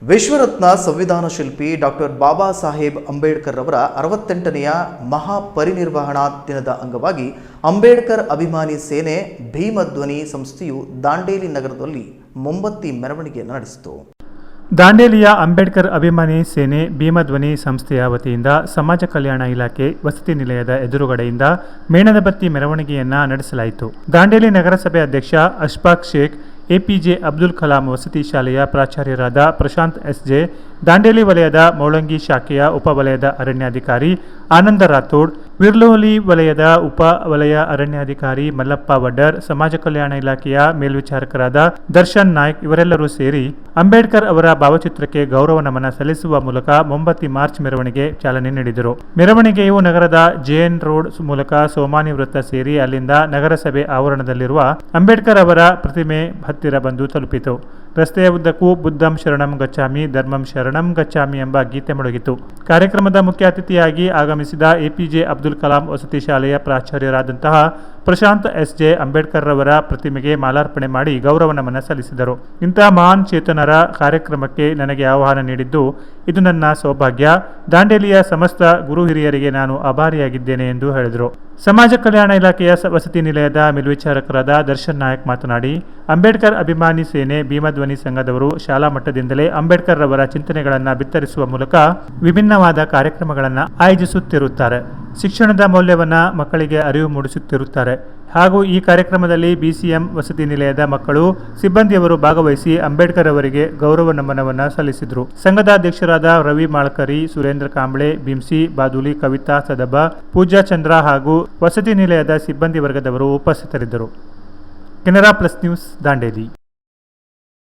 ವಿಶ್ವರತ್ನ ಸಂವಿಧಾನ ಶಿಲ್ಪಿ ಡಾಕ್ಟರ್ ಬಾಬಾ ಸಾಹೇಬ್ ಅಂಬೇಡ್ಕರ್ ಅವರ 68ನೆಯ ಮಹಾಪರಿನಿರ್ವಾಣಾ ದಿನದ ಅಂಗವಾಗಿ ಅಂಬೇಡ್ಕರ್ ಅಭಿಮಾನಿ ಸೇನೆ ಭೀಮಧ್ವನಿ ಸಂಸ್ಥೆಯು ದಾಂಡೇಲಿ ನಗರದಲ್ಲಿ ಮೊಂಬತ್ತಿ ಮೆರವಣಿಗೆಯನ್ನು ನಡೆಸಿತು. ದಾಂಡೇಲಿಯ ಅಂಬೇಡ್ಕರ್ ಅಭಿಮಾನಿ ಸೇನೆ ಭೀಮಧ್ವನಿ ಸಂಸ್ಥೆಯ ವತಿಯಿಂದ ಸಮಾಜ ಕಲ್ಯಾಣ ಇಲಾಖೆ ವಸತಿ ನಿಲಯದ ಎದುರುಗಡೆಯಿಂದ ಮೇಣದ ಬತ್ತಿ ಮೆರವಣಿಗೆಯನ್ನು ನಡೆಸಲಾಯಿತು. ದಾಂಡೇಲಿ ನಗರಸಭೆ ಅಧ್ಯಕ್ಷ ಅಶ್ಫಾಕ್ ಶೇಖ್, ಎಪಿಜೆ ಅಬ್ದುಲ್ ಕಲಾಂ ವಸತಿ ಶಾಲೆಯ ಪ್ರಾಚಾರ್ಯರಾದ ಪ್ರಶಾಂತ್ ಎಸ್ಜೆ, ದಾಂಡೇಲಿ ವಲಯದ ಮೌಳಂಗಿ ಶಾಖೆಯ ಉಪ ವಲಯದ ಅರಣ್ಯಾಧಿಕಾರಿ ಆನಂದ ರಾಥೋಡ್, ವಿರ್ಲೋಲಿ ವಲಯದ ಉಪ ವಲಯ ಅರಣ್ಯಾಧಿಕಾರಿ ಮಲ್ಲಪ್ಪ ವಡ್ಡರ್, ಸಮಾಜ ಕಲ್ಯಾಣ ಇಲಾಖೆಯ ಮೇಲ್ವಿಚಾರಕರಾದ ದರ್ಶನ್ ನಾಯ್ಕ್ ಇವರೆಲ್ಲರೂ ಸೇರಿ ಅಂಬೇಡ್ಕರ್ ಅವರ ಭಾವಚಿತ್ರಕ್ಕೆ ಗೌರವ ನಮನ ಸಲ್ಲಿಸುವ ಮೂಲಕ ಮೊಂಬತ್ತಿ ಮಾರ್ಚ್ ಮೆರವಣಿಗೆ ಚಾಲನೆ ನೀಡಿದರು. ಮೆರವಣಿಗೆಯು ನಗರದ ಜೆಎನ್ ರೋಡ್ ಮೂಲಕ ಸೋಮಾನಿ ವೃತ್ತ ಸೇರಿ ಅಲ್ಲಿಂದ ನಗರಸಭೆ ಆವರಣದಲ್ಲಿರುವ ಅಂಬೇಡ್ಕರ್ ಅವರ ಪ್ರತಿಮೆ ಹತ್ತಿರ ಬಂದು ತಲುಪಿತು. ರಸ್ತೆಯ ಉದ್ದಕ್ಕೂ ಬುದ್ಧಂ ಶರಣಂ ಗಚ್ಚಾಮಿ, ಧರ್ಮಂ ಶರಣಂ ಗಚ್ಚಾಮಿ ಎಂಬ ಗೀತೆ ಮೊಳಗಿತು. ಕಾರ್ಯಕ್ರಮದ ಮುಖ್ಯ ಅತಿಥಿಯಾಗಿ ಆಗಮಿಸಿದ ಎಪಿಜೆ ಅಬ್ದುಲ್ ಕಲಾಂ ವಸತಿ ಶಾಲೆಯ ಪ್ರಾಚಾರ್ಯರಾದಂತಹ ಪ್ರಶಾಂತ್ ಎಸ್ಜೆ ಅಂಬೇಡ್ಕರ್ ರವರ ಪ್ರತಿಮೆಗೆ ಮಾಲಾರ್ಪಣೆ ಮಾಡಿ ಗೌರವ ನಮನ ಸಲ್ಲಿಸಿದರು. ಇಂತಹ ಮಹಾನ್ ಚೇತನರ ಕಾರ್ಯಕ್ರಮಕ್ಕೆ ನನಗೆ ಆಹ್ವಾನ ನೀಡಿದ್ದು ಇದು ನನ್ನ ಸೌಭಾಗ್ಯ. ದಾಂಡೇಲಿಯ ಸಮಸ್ತ ಗುರು ಹಿರಿಯರಿಗೆ ನಾನು ಆಭಾರಿಯಾಗಿದ್ದೇನೆ ಎಂದು ಹೇಳಿದರು. ಸಮಾಜ ಕಲ್ಯಾಣ ಇಲಾಖೆಯ ವಸತಿ ನಿಲಯದ ಮೇಲ್ವಿಚಾರಕರಾದ ದರ್ಶನ್ ನಾಯಕ್ ಮಾತನಾಡಿ, ಅಂಬೇಡ್ಕರ್ ಅಭಿಮಾನಿ ಸೇನೆ ಭೀಮಧ್ವನಿ ಸಂಘದವರು ಶಾಲಾ ಮಟ್ಟದಿಂದಲೇ ಅಂಬೇಡ್ಕರ್ ರವರ ಚಿಂತನೆಗಳನ್ನು ಬಿತ್ತರಿಸುವ ಮೂಲಕ ವಿಭಿನ್ನವಾದ ಕಾರ್ಯಕ್ರಮಗಳನ್ನು ಆಯೋಜಿಸುತ್ತಿರುತ್ತಾರೆ. ಶಿಕ್ಷಣದ ಮೌಲ್ಯವನ್ನು ಮಕ್ಕಳಿಗೆ ಅರಿವು ಮೂಡಿಸುತ್ತಿರುತ್ತಾರೆ. ಹಾಗೂ ಈ ಕಾರ್ಯಕ್ರಮದಲ್ಲಿ ಬಿಸಿಎಂ ವಸತಿ ನಿಲಯದ ಮಕ್ಕಳು, ಸಿಬ್ಬಂದಿಯವರು ಭಾಗವಹಿಸಿ ಅಂಬೇಡ್ಕರ್ ಅವರಿಗೆ ಗೌರವ ನಮನವನ್ನು ಸಲ್ಲಿಸಿದರು. ಸಂಘದ ಅಧ್ಯಕ್ಷರಾದ ರವಿ ಮಾಳ್ಕರಿ, ಸುರೇಂದ್ರ ಕಾಂಬ್ಳೆ, ಬಿಂಸಿ, ಬಾದುಲಿ, ಕವಿತಾ ಸದಬ, ಪೂಜಾ ಚಂದ್ರ ಹಾಗೂ ವಸತಿ ನಿಲಯದ ಸಿಬ್ಬಂದಿ ವರ್ಗದವರು ಉಪಸ್ಥಿತರಿದ್ದರು. Canara plus news, Dandeli.